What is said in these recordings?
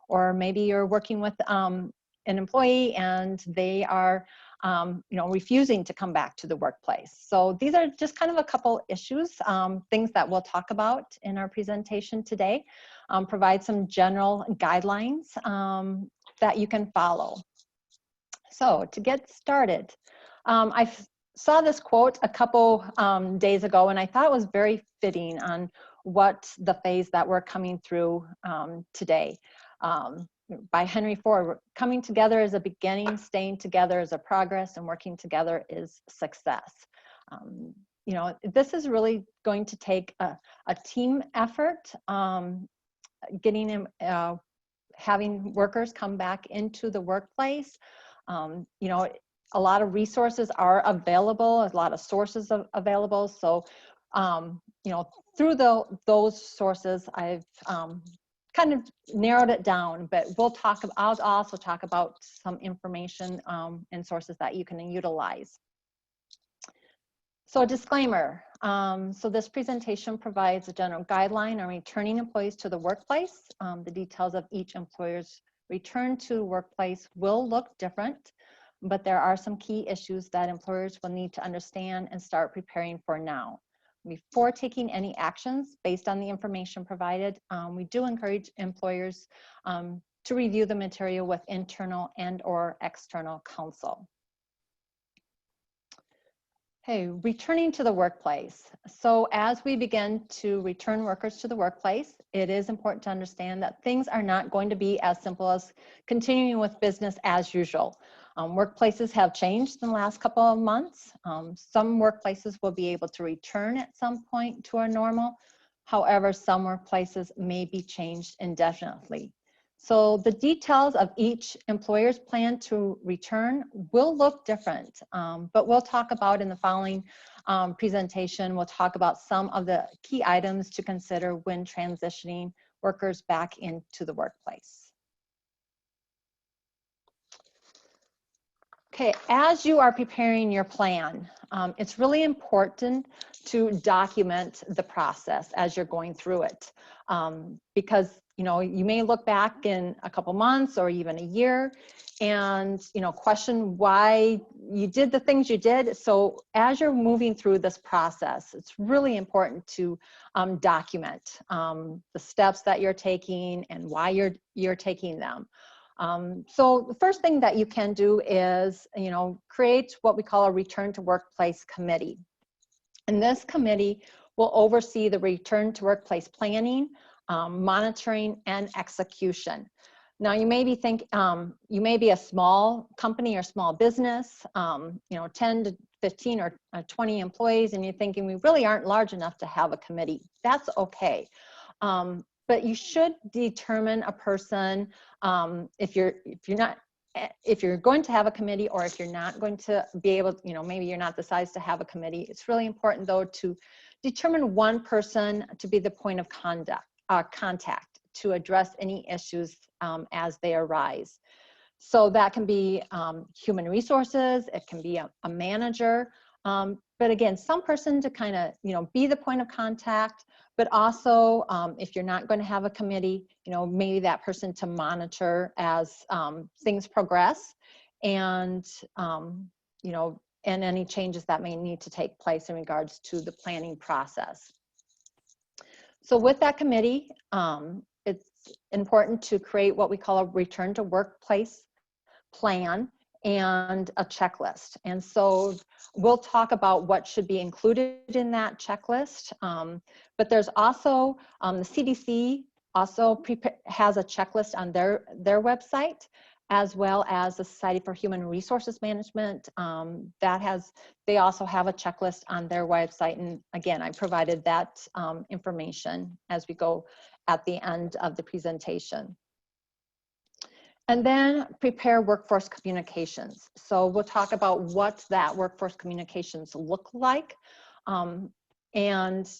or maybe you're working with an employee and they are refusing to come back to the workplace. So these are just kind of a couple issues, things that we'll talk about in our presentation today, provide some general guidelines that you can follow. So to get started, I saw this quote a couple days ago, and I thought it was very fitting on what the phase that we're coming through today. By Henry Ford: coming together is a beginning, staying together is a progress, and working together is success. This is really going to take a team effort, having workers come back into the workplace. A lot of resources are available, a lot of sources available. So, through those sources, I've kind of narrowed it down, but I'll also talk about some information and sources that you can utilize. So a disclaimer, so this presentation provides a general guideline on returning employees to the workplace. The details of each employer's return to workplace will look different, but there are some key issues that employers will need to understand and start preparing for now. Before taking any actions based on the information provided, we do encourage employers to review the material with internal and/or external counsel. Okay, returning to the workplace. So as we begin to return workers to the workplace, it is important to understand that things are not going to be as simple as continuing with business as usual. Workplaces have changed in the last couple of months. Some workplaces will be able to return at some point to a normal. However, some workplaces may be changed indefinitely. So the details of each employer's plan to return will look different, but we'll talk about in the following presentation, we'll talk about some of the key items to consider when transitioning workers back into the workplace. Okay, as you are preparing your plan, it's really important to document the process as you're going through it, because you may look back in a couple months or even a year and question why you did the things you did. So as you're moving through this process, it's really important to document the steps that you're taking and why you're taking them. So the first thing that you can do is, create what we call a return to workplace committee. And this committee will oversee the return to workplace planning, monitoring, and execution. Now you may be a small company or small business, 10 to 15 or 20 employees, and you're thinking we really aren't large enough to have a committee. That's okay. But you should determine a person, if you're going to have a committee, or if you're not going to be able, maybe you're not the size to have a committee. It's really important though to determine one person to be the point of contact to address any issues as they arise. So that can be human resources, it can be a manager, but again, some person to kind of, be the point of contact, but also if you're not going to have a committee, maybe that person to monitor as things progress, and, and any changes that may need to take place in regards to the planning process. So with that committee, it's important to create what we call a return to workplace plan and a checklist. And so we'll talk about what should be included in that checklist. But there's also, the CDC also has a checklist on their website, as well as the Society for Human Resources Management. They also have a checklist on their website. And again, I provided that information as we go at the end of the presentation. And then prepare workforce communications. So we'll talk about what that workforce communications look like, and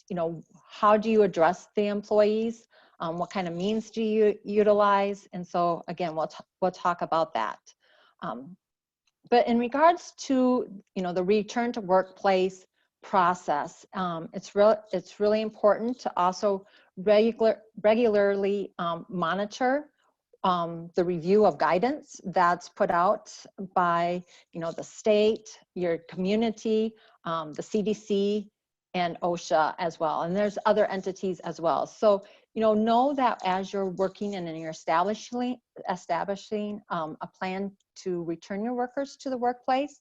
how do you address the employees? What kind of means do you utilize? And so again, we'll talk about that. But in regards to the return to workplace process, it's really important to also regularly monitor the review of guidance that's put out by, the state, your community, the CDC, and OSHA as well. And there's other entities as well. So, know that as you're working and you're establishing a plan to return your workers to the workplace,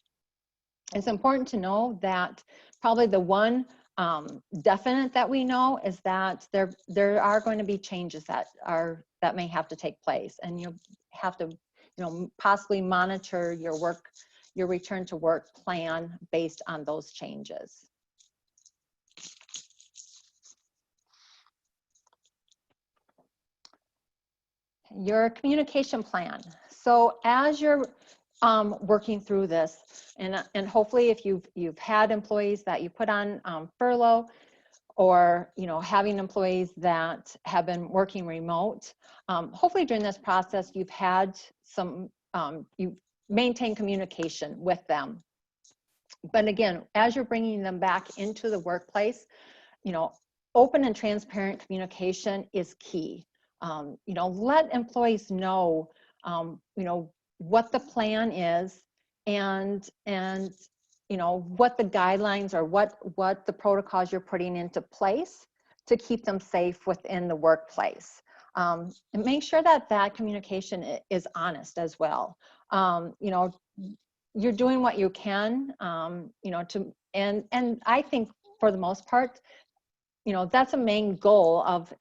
it's important to know that probably the one definite that we know is that there are going to be changes that may have to take place, and you'll have to possibly monitor your return to work plan based on those changes. Your communication plan. So as you're working through this, and hopefully if you've had employees that you put on furlough, or having employees that have been working remote, hopefully during this process you've had some, you've maintained communication with them. But again, as you're bringing them back into the workplace, open and transparent communication is key. Let employees know, what the plan is, and what the guidelines or what the protocols you're putting into place to keep them safe within the workplace. And make sure that communication is honest as well. You're doing what you can, and I think for the most part, that's a main goal of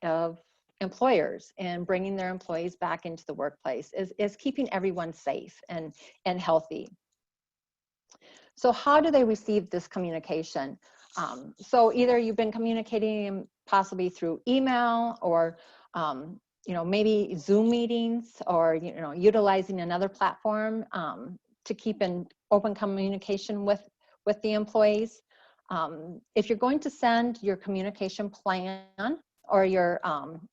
employers and bringing their employees back into the workplace is keeping everyone safe and healthy. So how do they receive this communication? So either you've been communicating possibly through email, or maybe Zoom meetings, or utilizing another platform to keep in open communication with the employees. If you're going to send your communication plan or your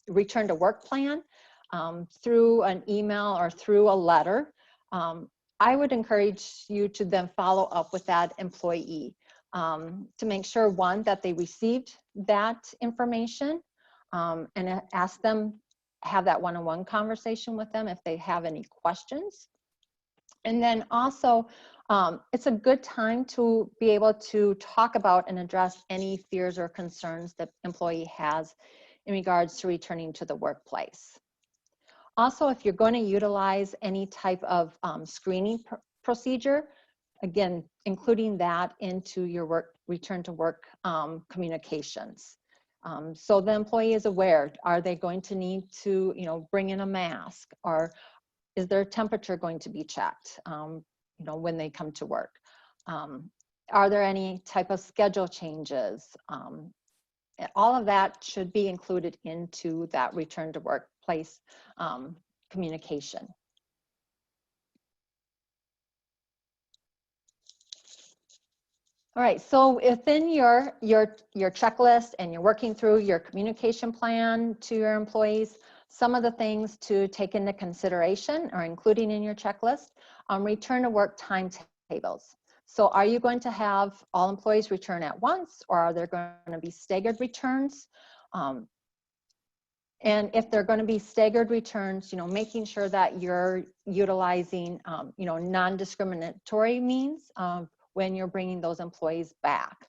return to work plan through an email or through a letter, I would encourage you to then follow up with that employee to make sure, one, that they received that information, and ask them, have that one-on-one conversation with them if they have any questions. And then also, it's a good time to be able to talk about and address any fears or concerns that employee has in regards to returning to the workplace. Also, if you're going to utilize any type of screening procedure, again, including that into your return to work communications. So the employee is aware, are they going to need to bring in a mask, or is their temperature going to be checked when they come to work? Are there any type of schedule changes? All of that should be included into that return to workplace communication. All right, so within your checklist, and you're working through your communication plan to your employees, some of the things to take into consideration or including in your checklist, return to work timetables. So are you going to have all employees return at once, or are there going to be staggered returns? And if they're going to be staggered returns, making sure that you're utilizing, non-discriminatory means when you're bringing those employees back.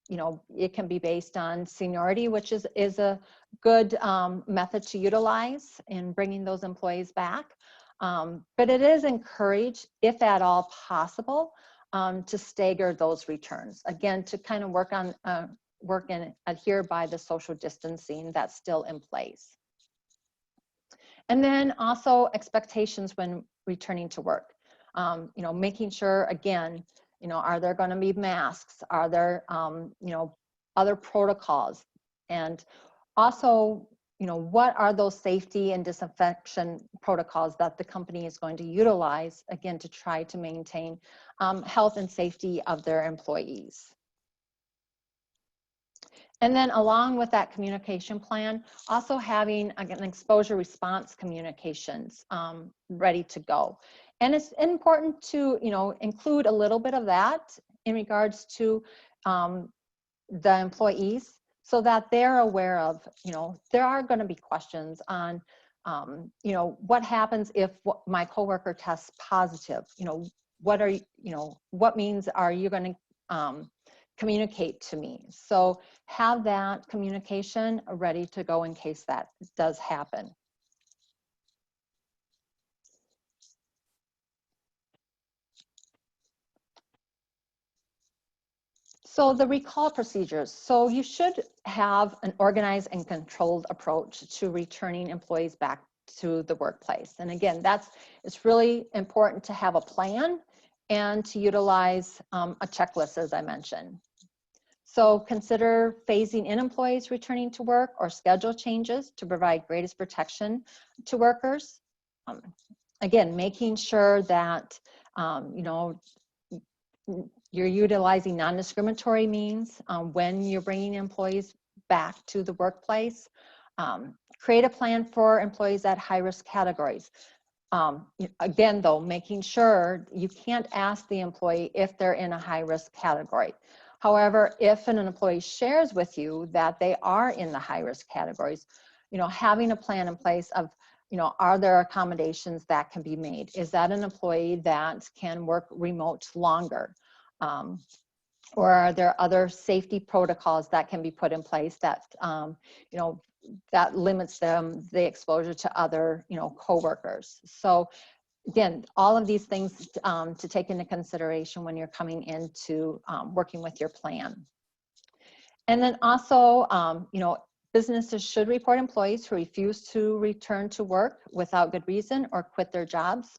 It can be based on seniority, which is a good method to utilize in bringing those employees back. But it is encouraged, if at all possible, to stagger those returns. Again, to kind of work and adhere by the social distancing that's still in place. And then also expectations when returning to work. Making sure, again, are there going to be masks? Are there, other protocols? And also, what are those safety and disinfection protocols that the company is going to utilize, again, to try to maintain health and safety of their employees? And then along with that communication plan, also having, again, exposure response communications ready to go. And it's important to, include a little bit of that in regards to the employees, so that they're aware of, there are going to be questions on You know, what happens if my coworker tests positive? You know, what are you, you know, what means are you going to communicate to me? So have that communication ready to go in case that does happen. So the recall procedures. So you should have an organized and controlled approach to returning employees back to the workplace. And again, it's really important to have a plan and to utilize a checklist, as I mentioned. So consider phasing in employees returning to work or schedule changes to provide greatest protection to workers. Again, making sure that, you know, you're utilizing non-discriminatory means when you're bringing employees back to the workplace. Create a plan for employees at high-risk categories. Again, though, making sure you can't ask the employee if they're in a high-risk category. However, if an employee shares with you that they are in the high-risk categories, you know, having a plan in place of, you know, are there accommodations that can be made? Is that an employee that can work remote longer? Or are there other safety protocols that can be put in place that, you know, that limits them, the exposure to other, you know, coworkers? So again, all of these things to take into consideration when you're coming into working with your plan. And then also, you know, businesses should report employees who refuse to return to work without good reason or quit their jobs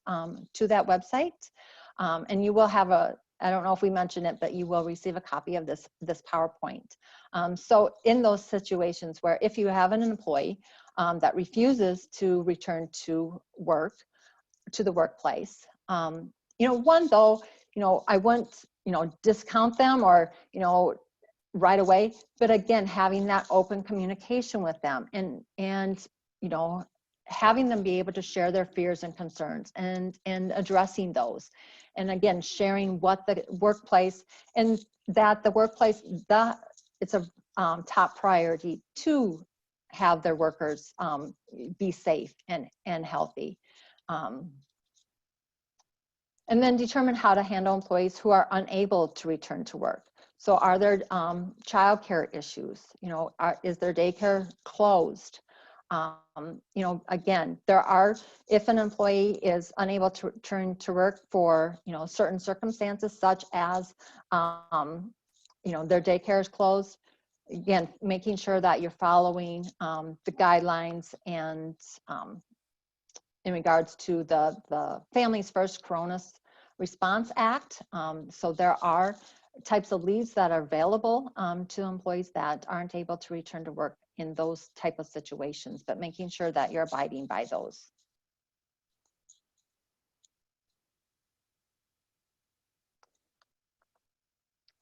to that website. And you will have I don't know if we mentioned it, but you will receive a copy of this PowerPoint. So in those situations where if you have an employee that refuses to return to work, to the workplace, you know, one though, you know, I wouldn't, you know, discount them or, you know, right away, but again, having that open communication with them and you know, having them be able to share their fears and concerns and addressing those. And again, sharing what the workplace and that the workplace, it's a top priority to have their workers be safe and healthy. And then determine how to handle employees who are unable to return to work. So are there childcare issues? You know, is their daycare closed? You know, again, if an employee is unable to return to work for, you know, certain circumstances, such as, you know, their daycare is closed, again, making sure that you're following the guidelines and in regards to the Families First Corona Response Act. So there are types of leaves that are available to employees that aren't able to return to work in those type of situations, but making sure that you're abiding by those.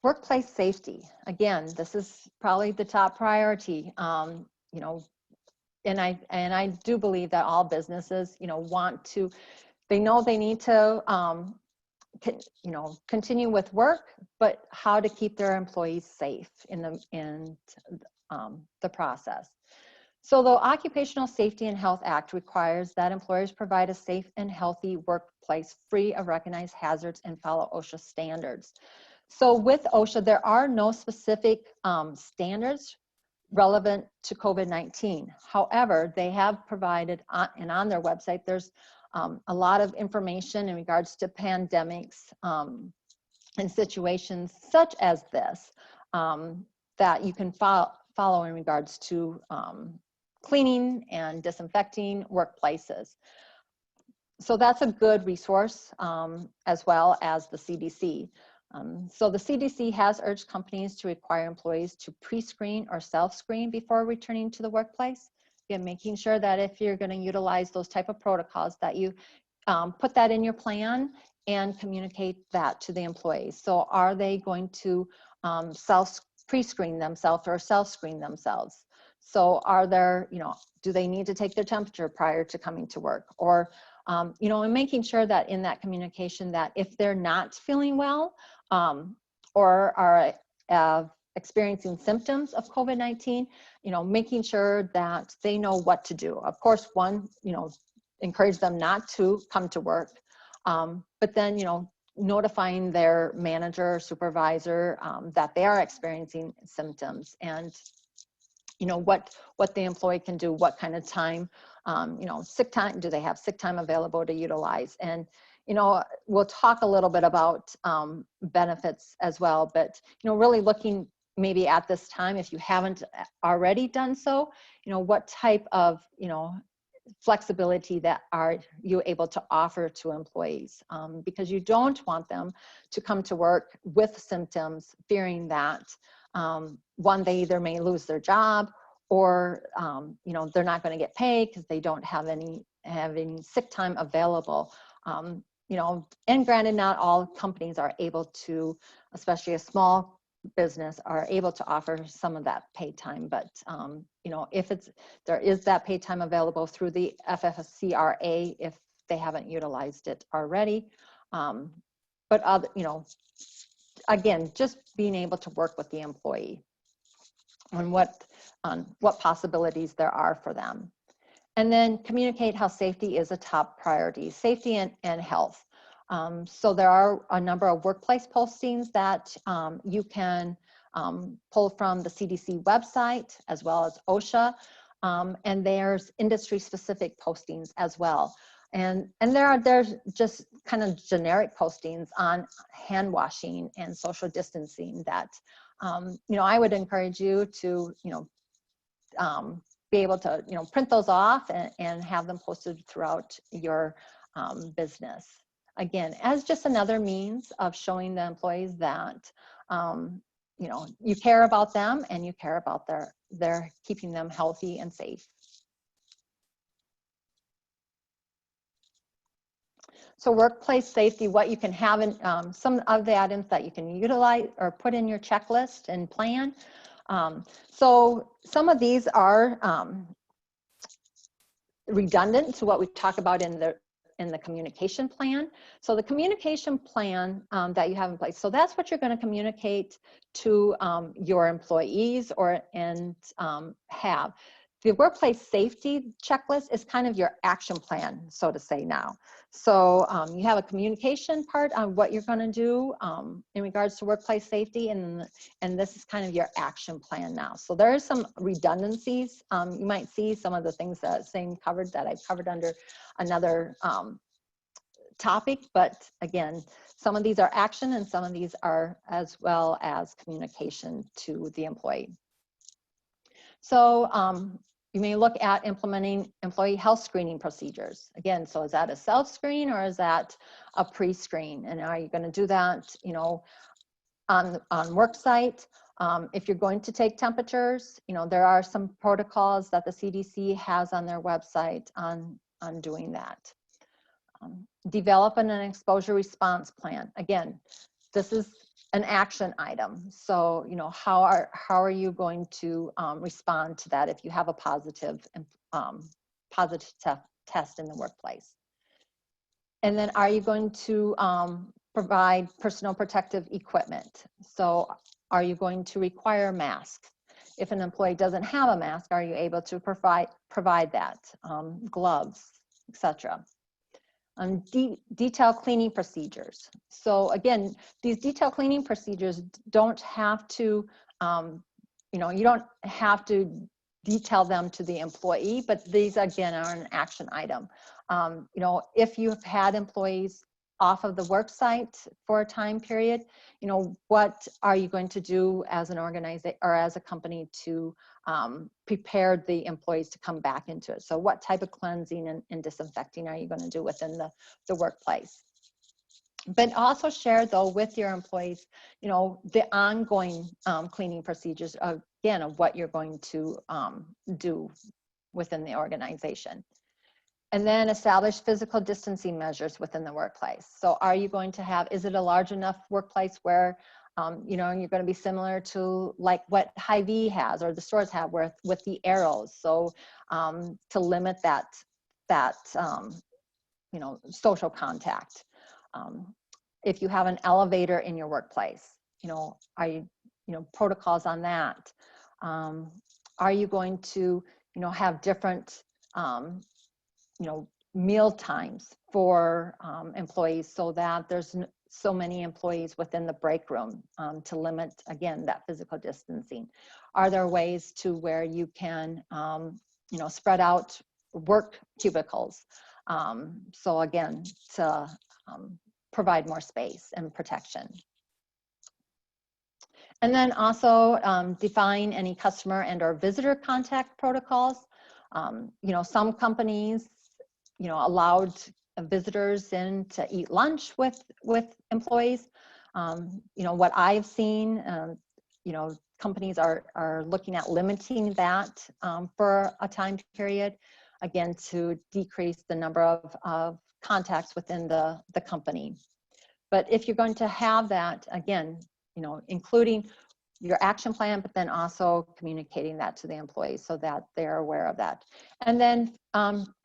Workplace safety. Again, this is probably the top priority. You know, and I do believe that all businesses, you know, they know they need to you know, continue with work, but how to keep their employees safe in the process. So the Occupational Safety and Health Act requires that employers provide a safe and healthy workplace free of recognized hazards and follow OSHA standards. So with OSHA, there are no specific standards relevant to COVID-19. However, they have provided, and on their website, there's a lot of information in regards to pandemics and situations such as this that you can follow in regards to cleaning and disinfecting workplaces. So that's a good resource as well as the CDC. So the CDC has urged companies to require employees to pre-screen or self-screen before returning to the workplace. Again, making sure that if you're going to utilize those type of protocols that you put that in your plan and communicate that to the employees. So are they going to pre-screen themselves or self-screen themselves? So are there, you know, do they need to take their temperature prior to coming to work? Or, you know, and making sure that in that communication that if they're not feeling well or are experiencing symptoms of COVID-19, making sure that they know what to do. Of course, one, encourage them not to come to work, but then, notifying their manager or supervisor that they are experiencing symptoms, and what the employee can do, what kind of time, sick time, do they have sick time available to utilize? And we'll talk a little bit about benefits as well, but really looking maybe at this time, if you haven't already done so, what type of flexibility that are you able to offer to employees, because you don't want them to come to work with symptoms, fearing that one, they either may lose their job, or they're not going to get paid because they don't have any sick time available. And granted, not all companies are able to, especially a small business, are able to offer some of that paid time, but if there is that paid time available through the FFCRA, if they haven't utilized it already. But other, again, just being able to work with the employee on what possibilities there are for them. And then communicate how safety is a top priority, safety and health. So there are a number of workplace postings that you can pull from the CDC website, as well as OSHA, and there's industry-specific postings as well. And there's just kind of generic postings on hand washing and social distancing that I would encourage you to be able to print those off and have them posted throughout your business. Again, as just another means of showing the employees that you care about them and you care about their keeping them healthy and safe. So workplace safety, what you can have in some of the items that you can utilize or put in your checklist and plan. So some of these are redundant to what we talk about in the communication plan. So the communication plan that you have in place, so that's what you're going to communicate to your employees and have. The workplace safety checklist is kind of your action plan, so to say now. So you have a communication part on what you're going to do in regards to workplace safety, and this is kind of your action plan now. So there are some redundancies. You might see some of the things that I've covered under another topic, but again, some of these are action and some of these are as well as communication to the employee. So you may look at implementing employee health screening procedures. Again, so is that a self-screen or is that a pre-screen? And are you going to do that, on work site? If you're going to take temperatures, there are some protocols that the CDC has on their website on doing that. Develop an exposure response plan. Again, this is an action item. So, how are you going to respond to that if you have a positive test in the workplace? And then are you going to provide personal protective equipment? So are you going to require masks? If an employee doesn't have a mask, are you able to provide that? Gloves, etc. Detailed cleaning procedures. So again, these detailed cleaning procedures don't have to, you don't have to detail them to the employee, but these again are an action item. If you've had employees off of the work site for a time period, what are you going to do as an organization or as a company to prepare the employees to come back into it? So what type of cleansing and disinfecting are you going to do within the workplace? But also share though with your employees, the ongoing cleaning procedures, again, of what you're going to do within the organization. And then establish physical distancing measures within the workplace. So are you going to have, is it a large enough workplace where, you're going to be similar to like what Hy-Vee has or the stores have with the arrows. So to limit that social contact. If you have an elevator in your workplace, are you protocols on that. Are you going to, have different, meal times for employees so that there's so many employees within the break room to limit, again, that physical distancing? Are there ways to where you can, spread out work cubicles? So again, to provide more space and protection. And then also define any customer and or visitor contact protocols. Some companies, allowed visitors in to eat lunch with employees. What I've seen, companies are looking at limiting that for a time period, again, to decrease the number of contacts within the company. But if you're going to have that, again, including your action plan, but then also communicating that to the employees so that they're aware of that. And then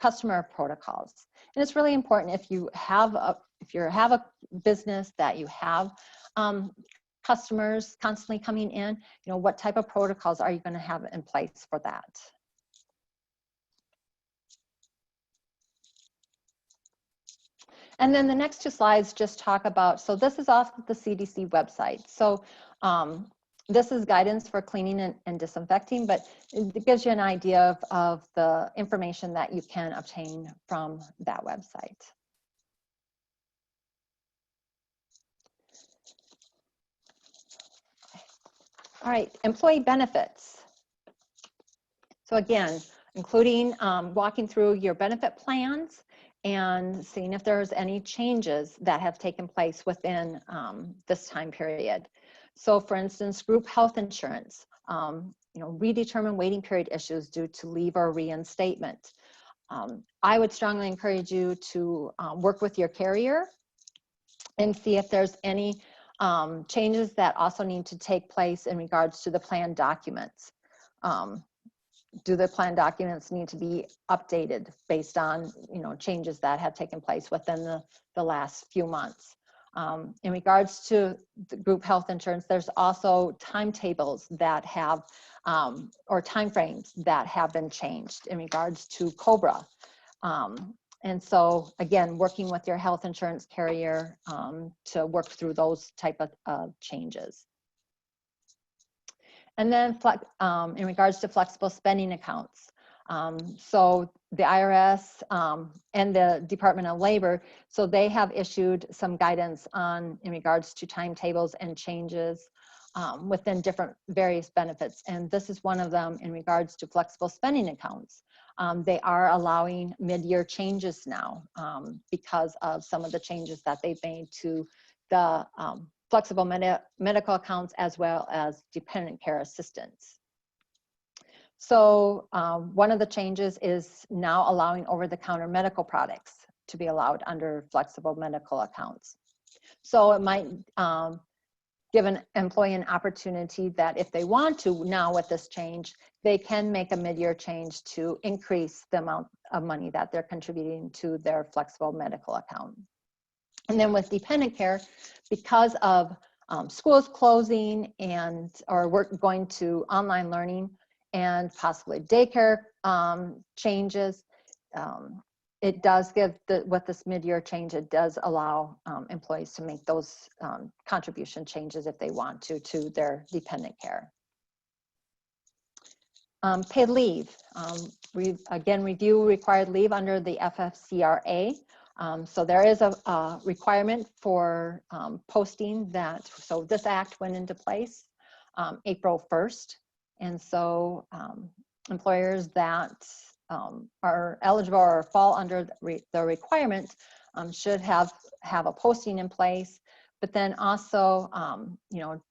customer protocols. And it's really important if you have a business that you have customers constantly coming in, what type of protocols are you going to have in place for that? And then the next two slides just talk about, so this is off the CDC website. So this is guidance for cleaning and disinfecting, but it gives you an idea of the information that you can obtain from that website. All right, employee benefits. So again, including walking through your benefit plans and seeing if there's any changes that have taken place within this time period. So for instance, group health insurance, redetermine waiting period issues due to leave or reinstatement. I would strongly encourage you to work with your carrier and see if there's any changes that also need to take place in regards to the plan documents. Do the plan documents need to be updated based on changes that have taken place within the last few months? In regards to the group health insurance, there's also timetables that have, or timeframes that have been changed in regards to COBRA. And so again, working with your health insurance carrier to work through those type of changes. And then in regards to flexible spending accounts. So the IRS and the Department of Labor, so they have issued some guidance in regards to timetables and changes within different various benefits. And this is one of them in regards to flexible spending accounts. They are allowing mid-year changes now because of some of the changes that they've made to the flexible medical accounts as well as dependent care assistance. So one of the changes is now allowing over-the-counter medical products to be allowed under flexible medical accounts. So it might give an employee an opportunity that if they want to now with this change, they can make a mid-year change to increase the amount of money that they're contributing to their flexible medical account. And then with dependent care, because of schools closing or we're going to online learning and possibly daycare changes, it does give, with this mid-year change, it does allow employees to make those contribution changes if they want to their dependent care. Paid leave. Again, review required leave under the FFCRA. So there is a requirement for posting that, so this act went into place April 1st. And so employers that are eligible or fall under the requirement should have a posting in place, but then also,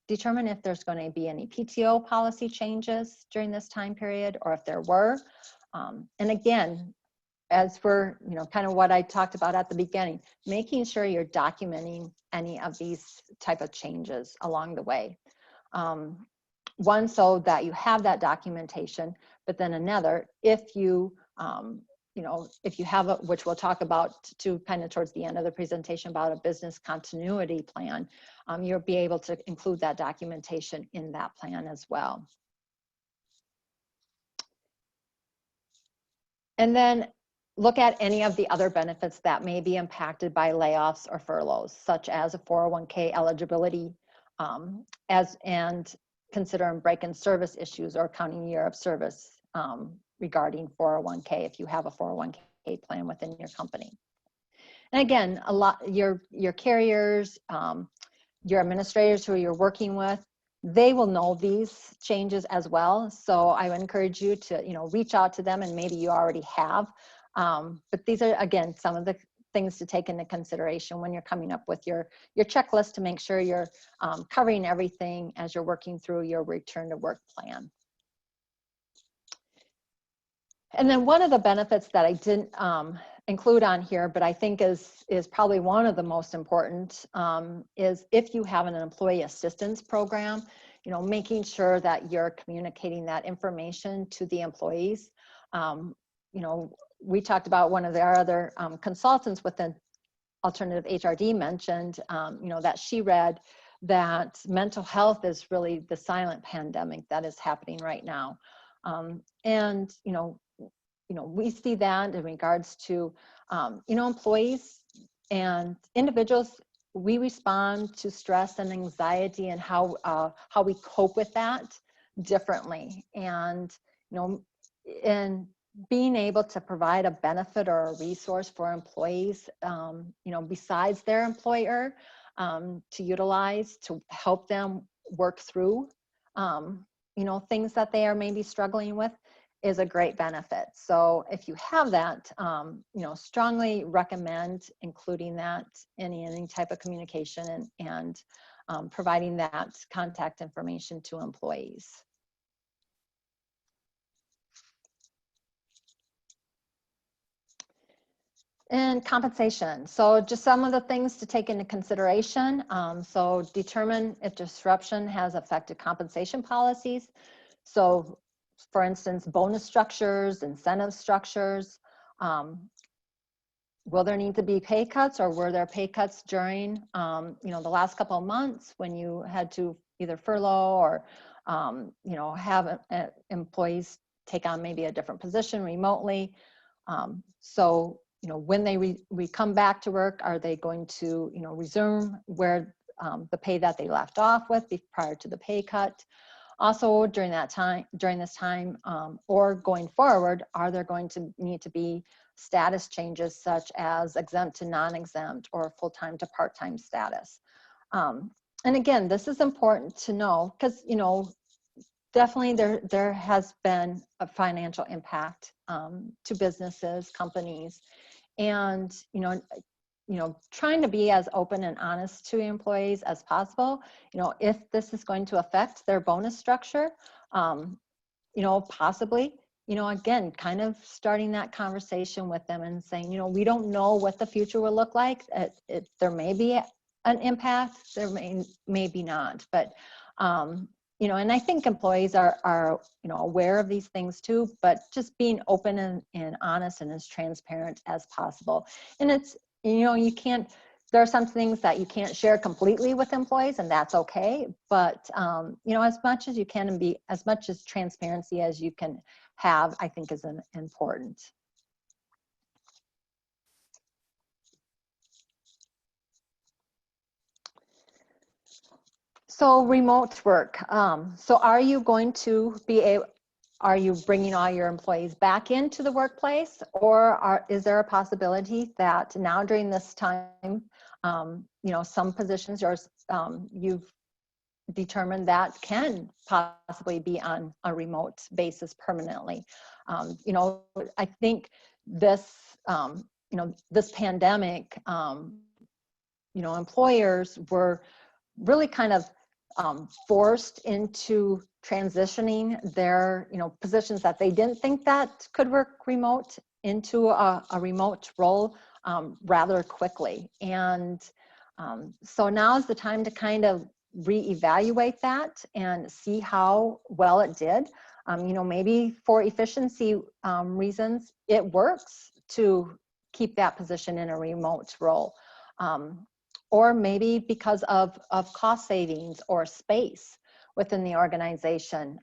determine if there's going to be any PTO policy changes during this time period, or if there were. And again, as for, kind of what I talked about at the beginning, making sure you're documenting any of these type of changes along the way. One, so that you have that documentation, but then another, if you if you have which we'll talk about too, kind of towards the end of the presentation, about a business continuity plan, you'll be able to include that documentation in that plan as well. And then look at any of the other benefits that may be impacted by layoffs or furloughs, such as a 401k eligibility, and consider break-in service issues or counting year of service regarding 401k if you have a 401k plan within your company. And again, your carriers, your administrators who you're working with, they will know these changes as well. So I would encourage you to reach out to them, and maybe you already have. But these are, again, some of the things to take into consideration when you're coming up with your checklist to make sure you're covering everything as you're working through your return to work plan. And then one of the benefits that I didn't include on here, but I think is probably one of the most important, is if you have an employee assistance program, making sure that you're communicating that information to the employees. We talked about one of our other consultants within Alternative HRD mentioned, that she read that mental health is really the silent pandemic that is happening right now. And we see that in regards to, employees and individuals. We respond to stress and anxiety and how we cope with that differently. And, and being able to provide a benefit or a resource for employees, besides their employer, to utilize to help them work through, things that they are maybe struggling with, is a great benefit. So if you have that, strongly recommend including that in any type of communication and providing that contact information to employees. And compensation. So just some of the things to take into consideration. So determine if disruption has affected compensation policies. So for instance, bonus structures, incentive structures. Will there need to be pay cuts, or were there pay cuts during the last couple of months when you had to either furlough or have employees take on maybe a different position remotely? So when we come back to work, are they going to resume where the pay that they left off with prior to the pay cut? Also, during this time, or going forward, are there going to need to be status changes such as exempt to non-exempt or full-time to part-time status? And again, this is important to know because, definitely there has been a financial impact to businesses, companies, and, trying to be as open and honest to employees as possible. If this is going to affect their bonus structure, possibly, again, kind of starting that conversation with them and saying, we don't know what the future will look like. There may be an impact, there may be not, but, and I think employees are aware of these things too, but just being open and honest and as transparent as possible. And it's, there are some things that you can't share completely with employees, and that's okay. But, as much as you can and be as much as transparency as you can have, I think is important. So remote work. So are you going to are you bringing all your employees back into the workplace, or is there a possibility that now during this time, some positions you've determined that can possibly be on a remote basis permanently? I think this, this pandemic, employers were really kind of forced into transitioning their positions that they didn't think that could work remote into a remote role rather quickly. And so now is the time to kind of reevaluate that and see how well it did. Maybe for efficiency reasons, it works to keep that position in a remote role. Or maybe because of cost savings or space within the organization,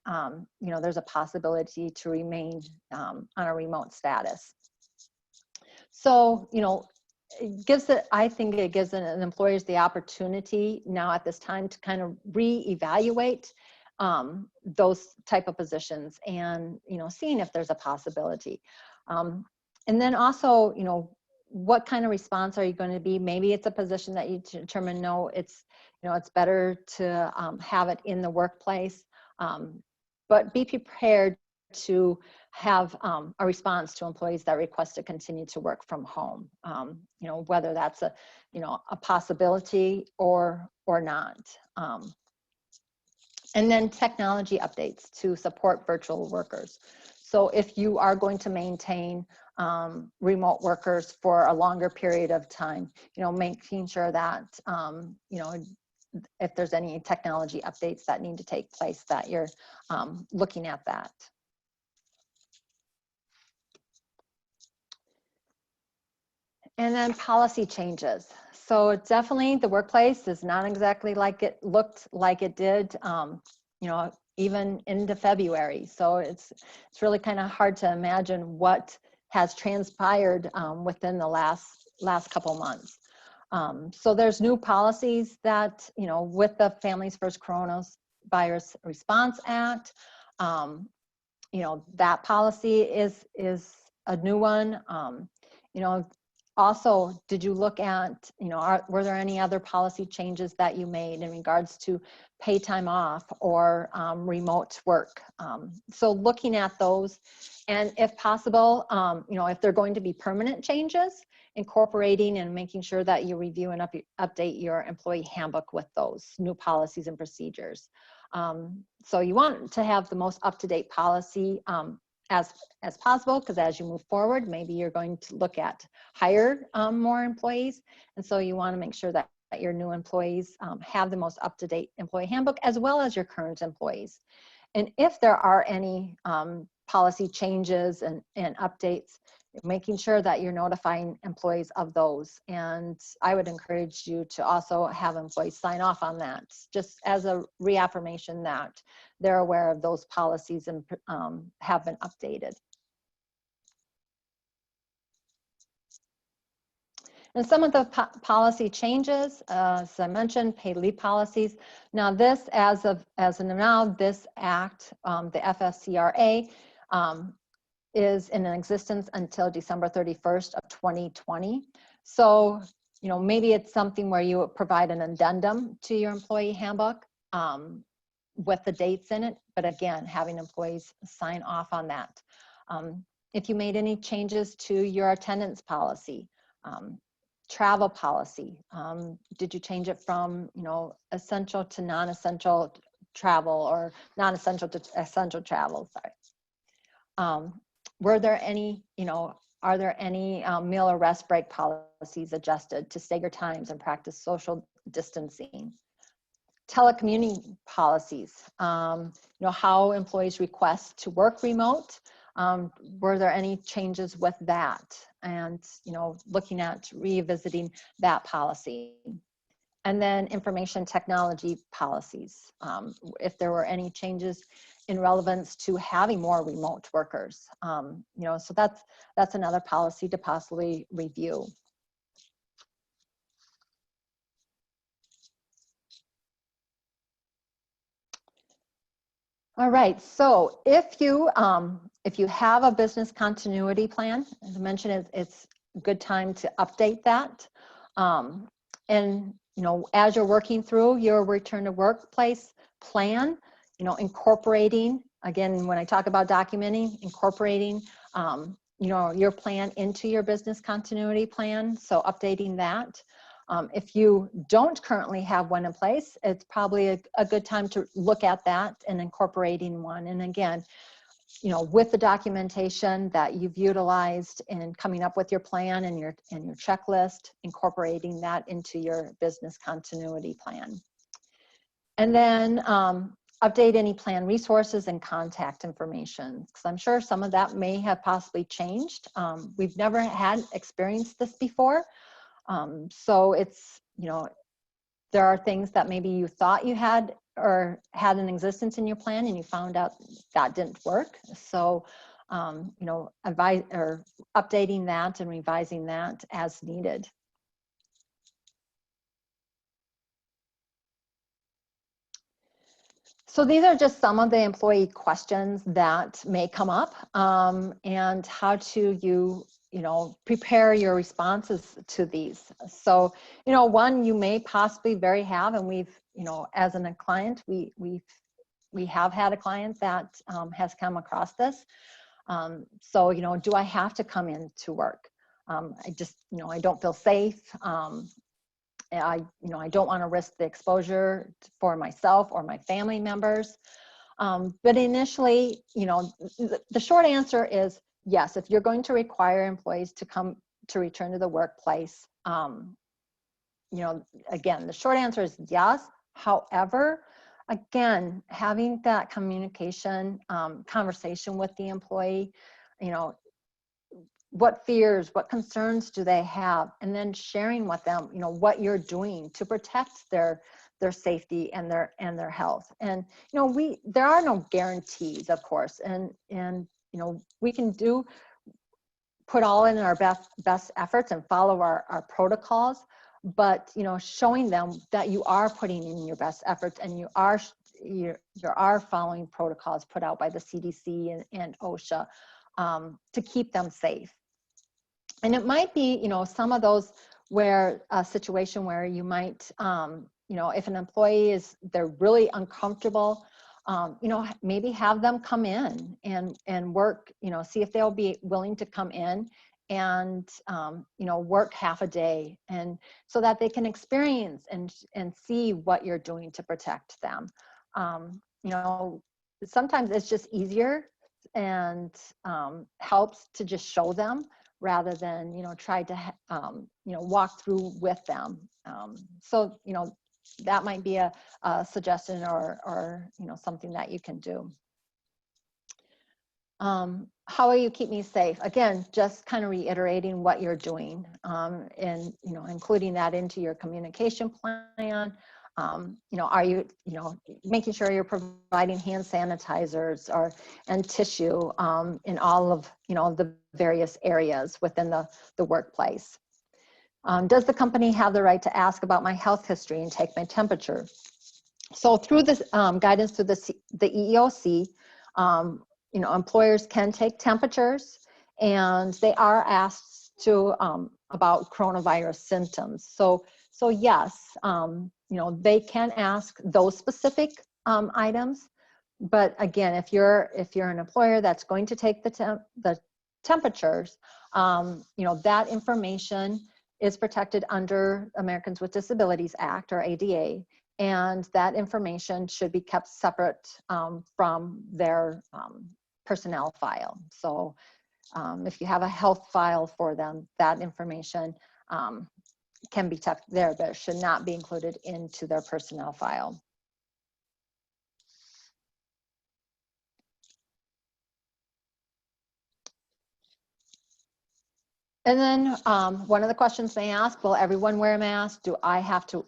there's a possibility to remain on a remote status. So, I think it gives an employers the opportunity now at this time to kind of reevaluate those type of positions and, seeing if there's a possibility. And then also, what kind of response are you going to be? Maybe it's a position that you determine, no, it's better to have it in the workplace, but be prepared to have a response to employees that request to continue to work from home, whether that's a possibility or not. And then technology updates to support virtual workers. So if you are going to maintain remote workers for a longer period of time, making sure that, if there's any technology updates that need to take place, that you're looking at that. And then policy changes. So definitely the workplace is not exactly like it looked like it did, even into February. So it's really kind of hard to imagine what has transpired within the last couple months. So there's new policies that, with the Families First Coronavirus Response Act, that policy is a new one. Also, did you look at, were there any other policy changes that you made in regards to pay time off or remote work? So looking at those, and if possible, if they're going to be permanent changes, incorporating and making sure that you review and update your employee handbook with those new policies and procedures. So you want to have the most up-to-date policy as possible, because as you move forward, maybe you're going to look at hire more employees. And so you want to make sure that your new employees have the most up-to-date employee handbook, as well as your current employees. And if there are any policy changes and updates, making sure that you're notifying employees of those. And I would encourage you to also have employees sign off on that, just as a reaffirmation that they're aware of those policies and have been updated. And some of the policy changes, as I mentioned, paid leave policies. Now this, as of now, this act, the FFCRA, is in existence until December 31st of 2020. So, maybe it's something where you provide an addendum to your employee handbook with the dates in it, but again, having employees sign off on that. If you made any changes to your attendance policy, travel policy, did you change it from, essential to non-essential travel, or non-essential to essential travel, sorry. Were there any, are there any meal or rest break policies adjusted to stagger times and practice social distancing? Telecommuting policies, how employees request to work remote. Were there any changes with that? And, looking at revisiting that policy. And then information technology policies, if there were any changes in relevance to having more remote workers. So that's another policy to possibly review. All right, so if you have a business continuity plan, as I mentioned, it's a good time to update that. And as you're working through your return to workplace plan, incorporating, again, when I talk about documenting, incorporating, your plan into your business continuity plan, so updating that. If you don't currently have one in place, it's probably a good time to look at that and incorporating one. And again, with the documentation that you've utilized in coming up with your plan and your checklist, incorporating that into your business continuity plan. And then update any plan resources and contact information, because I'm sure some of that may have possibly changed. We've never had experienced this before. So it's, you know, there are things that maybe you thought you had or had an existence in your plan and you found out that didn't work. So, you know, advise or updating that and revising that as needed. So these are just some of the employee questions that may come up, and how to you know, prepare your responses to these. So, you know, one you may possibly have, and we've, you know, as a client, we have had a client that has come across this. So, you know, do I have to come in to work? I just, you know, I don't feel safe. I don't want to risk the exposure for myself or my family members. But initially, you know, the short answer is yes. If you're going to require employees to come to return to the workplace, you know, again, the short answer is yes. However, again, having that communication conversation with the employee, you know, what fears, what concerns do they have, and then sharing with them, you know, what you're doing to protect their safety and their health. And you know, there are no guarantees, of course, and you know, we can put all in our best efforts and follow our protocols, but you know, showing them that you are putting in your best efforts and you are following protocols put out by the CDC and OSHA to keep them safe. And it might be, you know, some of those where a situation where you might, you know, if an employee they're really uncomfortable, you know, maybe have them come in and work, you know, see if they'll be willing to come in and, you know, work half a day, and so that they can experience and see what you're doing to protect them. You know, sometimes it's just easier and helps to just show them rather than, you know, try to, you know, walk through with them. So, you know, that might be a suggestion or, you know, something that you can do. How will you keep me safe? Again, just kind of reiterating what you're doing, and, you know, including that into your communication plan. You know, are you, you know, making sure you're providing hand sanitizers and tissue in all of, you know, the various areas within the workplace? Does the company have the right to ask about my health history and take my temperature? So through this guidance through the EEOC, you know, employers can take temperatures, and they are asked to about coronavirus symptoms. So yes, you know, they can ask those specific items. But again, if you're an employer that's going to take the temperatures, you know, that information is protected under Americans with Disabilities Act, or ADA, and that information should be kept separate from their personnel file. So if you have a health file for them, that information can be kept there, but it should not be included into their personnel file. And then one of the questions they ask, will everyone wear a mask? Do I have to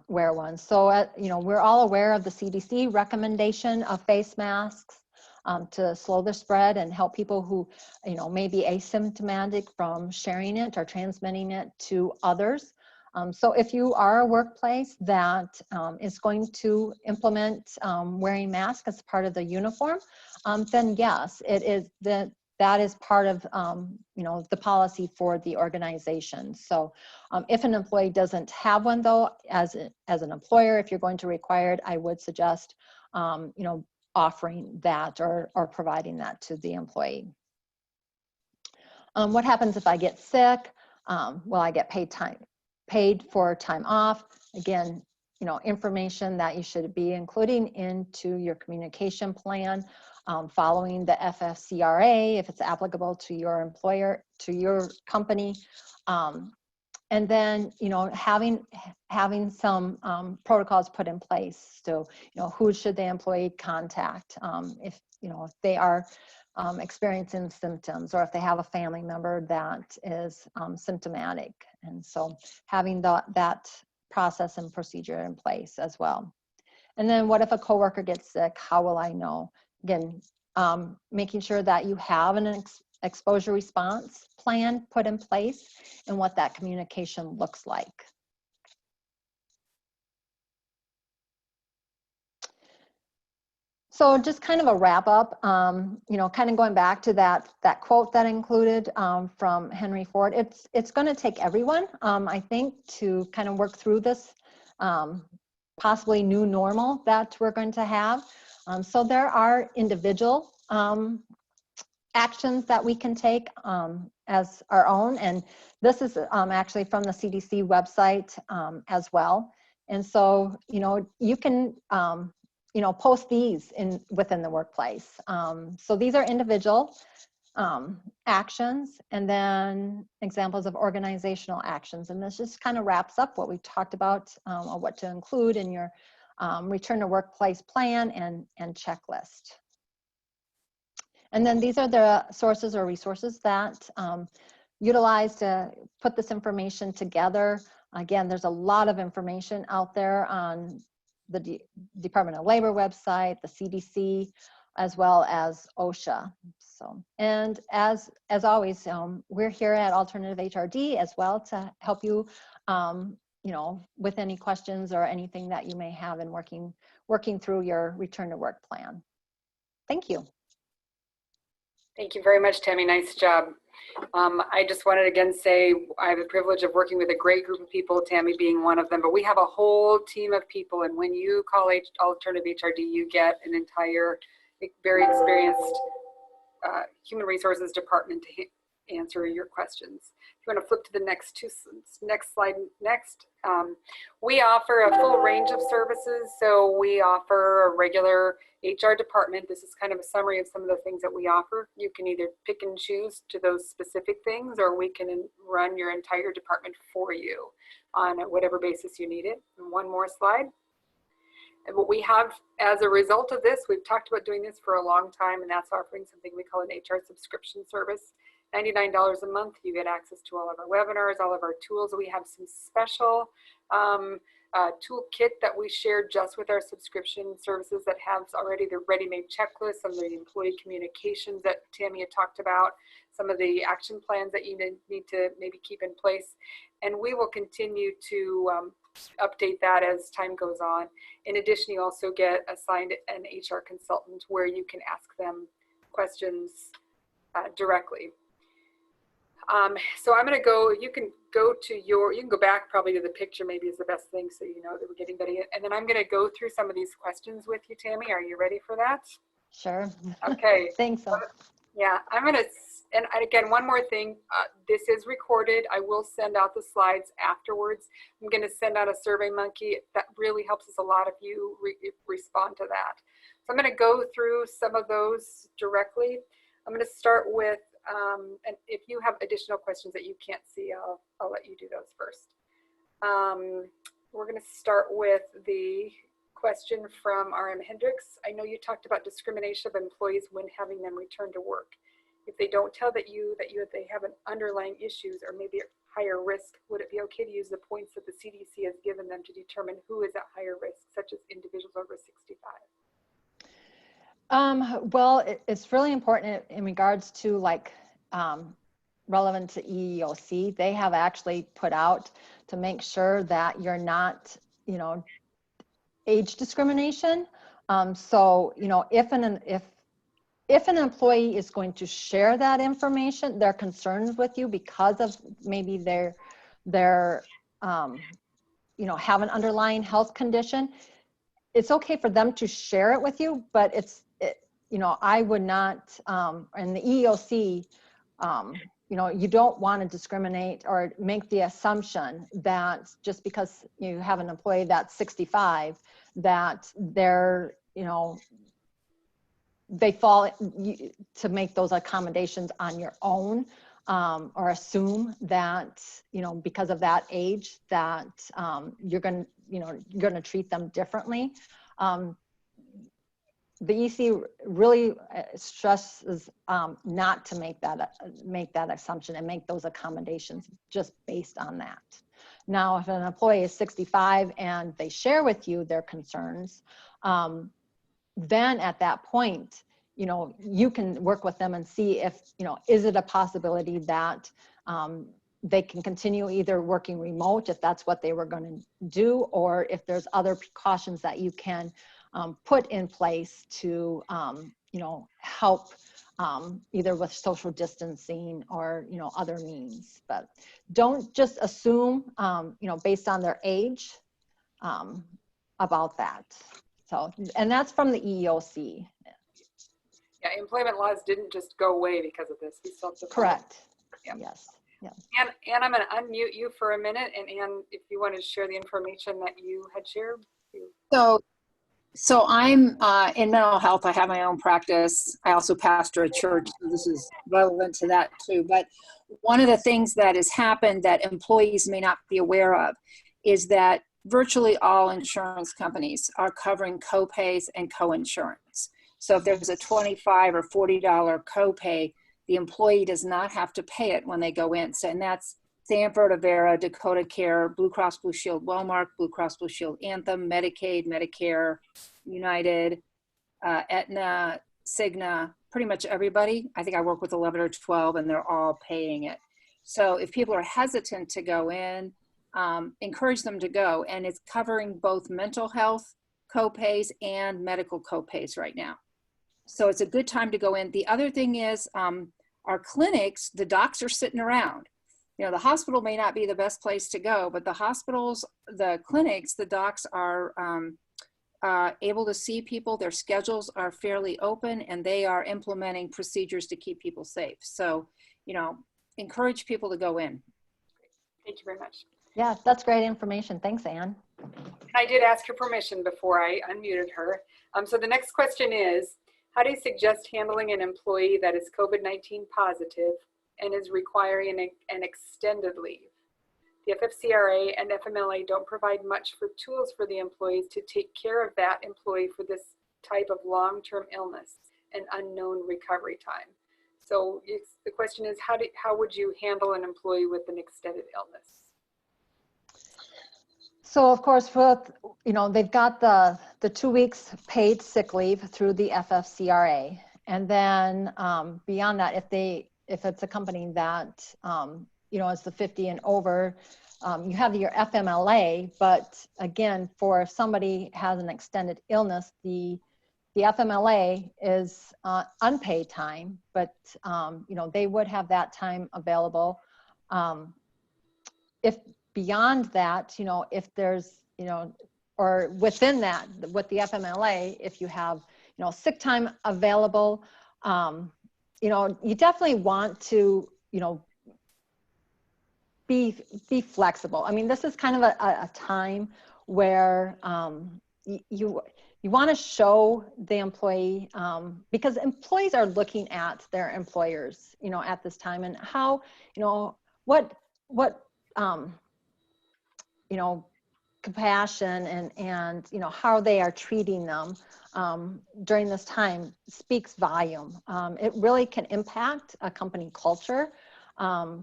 wear one? So, you know, we're all aware of the CDC recommendation of face masks to slow the spread and help people who, you know, may be asymptomatic from sharing it or transmitting it to others. So if you are a workplace that is going to implement wearing masks as part of the uniform, then yes, it is that is part of, you know, the policy for the organization. So if an employee doesn't have one, though, as an employer, if you're going to require it, I would suggest, you know, offering that or providing that to the employee. What happens if I get sick? Will I get paid for time off? Again, you know, information that you should be including into your communication plan, following the FFCRA if it's applicable to your employer, to your company. And then, you know, having some protocols put in place. So, you know, who should the employee contact if, you know, if they are experiencing symptoms, or if they have a family member that is symptomatic. And so having that process and procedure in place as well. And then what if a coworker gets sick? How will I know? Again, making sure that you have an exposure response plan put in place and what that communication looks like. So just kind of a wrap up, you know, kind of going back to that quote that I included from Henry Ford. It's going to take everyone, I think, to kind of work through this possibly new normal that we're going to have. So there are individual actions that we can take as our own, and this is actually from the CDC website as well. And so, you know, you can you know, post these within the workplace. So these are individual actions, and then examples of organizational actions. And this just kind of wraps up what we talked about, what to include in your return to workplace plan and checklist. And then these are the sources or resources that utilize to put this information together. Again, there's a lot of information out there on the Department of Labor website, the CDC, as well as OSHA. So, and as always, we're here at Alternative HRD as well to help you, you know, with any questions or anything that you may have in working through your return to work plan. Thank you. Thank you very much, Tammy. Nice job. I just wanted to again say I have the privilege of working with a great group of people, Tammy being one of them, but we have a whole team of people, and when you call Alternative HRD, you get an entire, very experienced human resources department to answer your questions. If you want to flip to the next slide next. We offer a full range of services. So we offer a regular HR department. This is kind of a summary of some of the things that we offer. You can either pick and choose to those specific things, or we can run your entire department for you on whatever basis you need it. And one more slide. And what we have as a result of this, we've talked about doing this for a long time, and that's offering something we call an HR subscription service. $99 a month, you get access to all of our webinars, all of our tools. We have some special toolkit that we shared just with our subscription services that has already the ready-made checklist, some of the employee communications that Tammy had talked about, some of the action plans that you need to maybe keep in place. And we will continue to update that as time goes on. In addition, you also get assigned an HR consultant where you can ask them questions directly. So I'm going to go, you can go back probably to the picture, maybe is the best thing, so you know that we're getting ready. And then I'm going to go through some of these questions with you, Tammy. Are you ready for that? Sure. Okay. Thanks. Yeah, I'm going to, and again, one more thing, this is recorded. I will send out the slides afterwards. I'm going to send out a SurveyMonkey. That really helps us a lot if you respond to that. So I'm going to go through some of those directly. I'm going to start with, and if you have additional questions that you can't see, I'll let you do those first. We're going to start with the question from RM Hendricks. I know you talked about discrimination of employees when having them return to work. If they don't tell they have an underlying issues or maybe a higher risk, would it be okay to use the points that the CDC has given them to determine who is at higher risk, such as individuals over 65? Well, it's really important in regards to like relevant to EEOC. They have actually put out to make sure that you're not, you know, age discrimination. So, you know, if an employee is going to share that information, their concerns with you because of maybe their you know, have an underlying health condition, it's okay for them to share it with you, but you know, I would not, and the EEOC, you know, you don't want to discriminate or make the assumption that just because you have an employee that's 65, that they're, you know, they fall to make those accommodations on your own. or assume that, you know, because of that age that you're going to, you know, you're going to treat them differently. The EC really stresses not to make that assumption and make those accommodations just based on that. Now, if an employee is 65 and they share with you their concerns, then at that point, you know, you can work with them and see if, you know, is it a possibility that they can continue either working remote if that's what they were going to do, or if there's other precautions that you can put in place to, you know, help either with social distancing or, you know, other means. But don't just assume, you know, based on their age about that. So, and that's from the EEOC. Yeah, employment laws didn't just go away because of this. We still have to Correct. Yeah. Yes. Yeah. Ann, I'm going to unmute you for a minute, and Ann, if you want to share the information that you had shared. So I'm in mental health. I have my own practice. I also pastor a church, so this is relevant to that too. But one of the things that has happened that employees may not be aware of is that virtually all insurance companies are covering copays and coinsurance. So if there's a $25 or $40 copay, the employee does not have to pay it when they go in. So, and that's Stanford, Avera, Dakota Care, Blue Cross Blue Shield, Wellmark, Blue Cross Blue Shield, Anthem, Medicaid, Medicare, United, Aetna, Cigna, pretty much everybody. I think I work with 11 or 12 and they're all paying it. So if people are hesitant to go in, encourage them to go. And it's covering both mental health copays and medical copays right now. So it's a good time to go in. The other thing is our clinics, the docs are sitting around. You know, the hospital may not be the best place to go, but the hospitals, the clinics, the docs are able to see people. Their schedules are fairly open and they are implementing procedures to keep people safe. So, you know, encourage people to go in. Thank you very much. Yeah, that's great information. Thanks, Ann. I did ask her permission before I unmuted her. So the next question is, how do you suggest handling an employee that is COVID-19 positive and is requiring an extended leave? The FFCRA and FMLA don't provide much for tools for the employees to take care of that employee for this type of long-term illness and unknown recovery time. So the question is, how would you handle an employee with an extended illness? So of course, with, you know, they've got the 2 weeks paid sick leave through the FFCRA. And then beyond that, if it's a company that, you know, is the 50 and over, you have your FMLA, but again, for if somebody has an extended illness, the FMLA is unpaid time, but, you know, they would have that time available. If beyond that, you know, if there's, you know, or within that, with the FMLA, if you have, you know, sick time available, you know, you definitely want to, you know, be flexible. I mean, this is kind of a time where you want to show the employee, because employees are looking at their employers, you know, at this time, and how, you know, what you know, compassion and you know, how they are treating them during this time speaks volume. It really can impact a company culture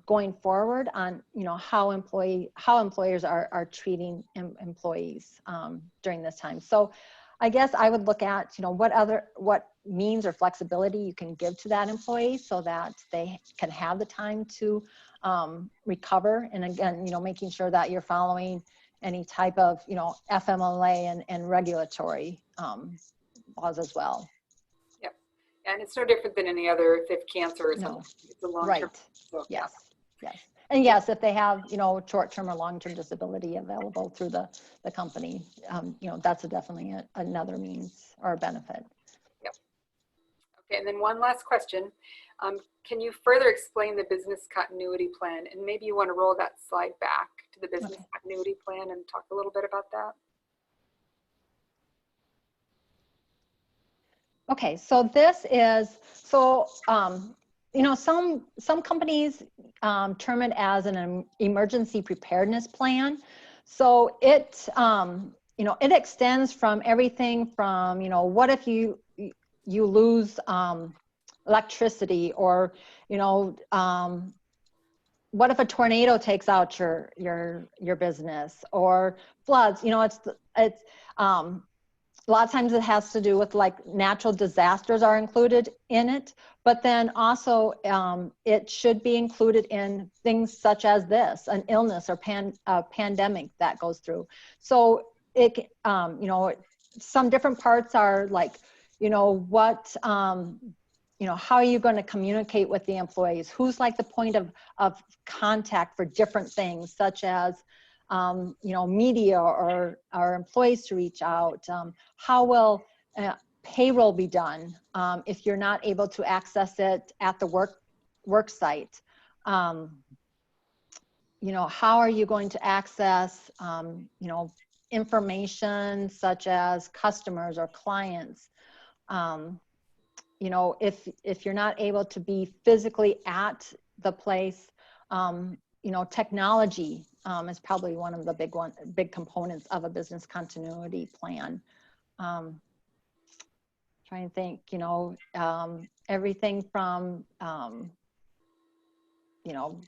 going forward on, you know, how employers are treating employees during this time. So I guess I would look at, you know, what means or flexibility you can give to that employee so that they can have the time to recover. And again, you know, making sure that you're following any type of, you know, FMLA and regulatory laws as well. Yep. And it's no different than any other, if they have cancer or something. It's a long-term. Right. So, yes. Yes. And yes, if they have, you know, short-term or long-term disability available through the company, you know, that's definitely another means or benefit. Yep. Okay. And then one last question. Can you further explain the business continuity plan? And maybe you want to roll that slide back to the business continuity plan and talk a little bit about that. Okay, so this is, so, you know, some companies term it as an emergency preparedness plan. So it, you know, it extends from everything from, you know, what if you lose electricity, or, you know, what if a tornado takes out your business, or floods? You know, it's a lot of times it has to do with, like, natural disasters are included in it, but then also it should be included in things such as this, an illness or a pandemic that goes through. So it, you know, some different parts are like, you know, what, you know, how are you going to communicate with the employees? Who's like the point of contact for different things, such as, you know, media or employees to reach out? How will payroll be done if you're not able to access it at the work site? You know, how are you going to access, you know, information such as customers or clients? You know, if you're not able to be physically at the place, you know, technology is probably one of the big components of a business continuity plan. Trying to think, you know, everything from, you know,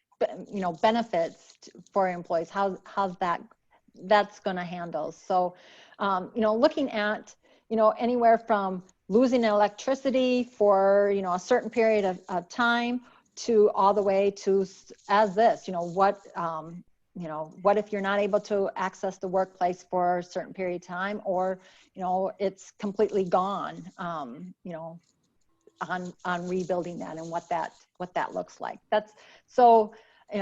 benefits for employees. How's that's going to handle? So, you know, looking at, you know, anywhere from losing electricity for, you know, a certain period of time, to all the way to as this, you know, what, you know, what if you're not able to access the workplace for a certain period of time, or, you know, it's completely gone, you know, on rebuilding that, and what that looks like. That's so, you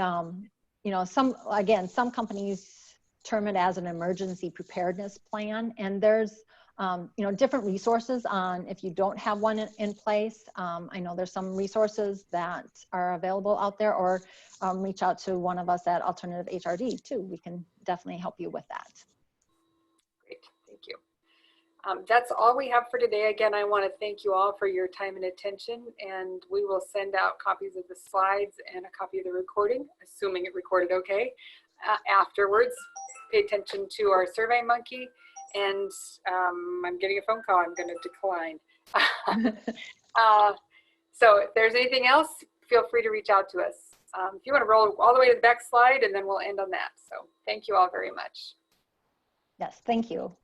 know, some companies term it as an emergency preparedness plan, and there's, you know, different resources on if you don't have one in place. I know there's some resources that are available out there, or reach out to one of us at Alternative HRD too. We can definitely help you with that. Great, thank you. That's all we have for today. Again, I want to thank you all for your time and attention, and we will send out copies of the slides and a copy of the recording, assuming it recorded okay, afterwards. Pay attention to our SurveyMonkey, and I'm getting a phone call. I'm going to decline. So if there's anything else, feel free to reach out to us. If you want to roll all the way to the back slide, and then we'll end on that. So thank you all very much. Yes, thank you.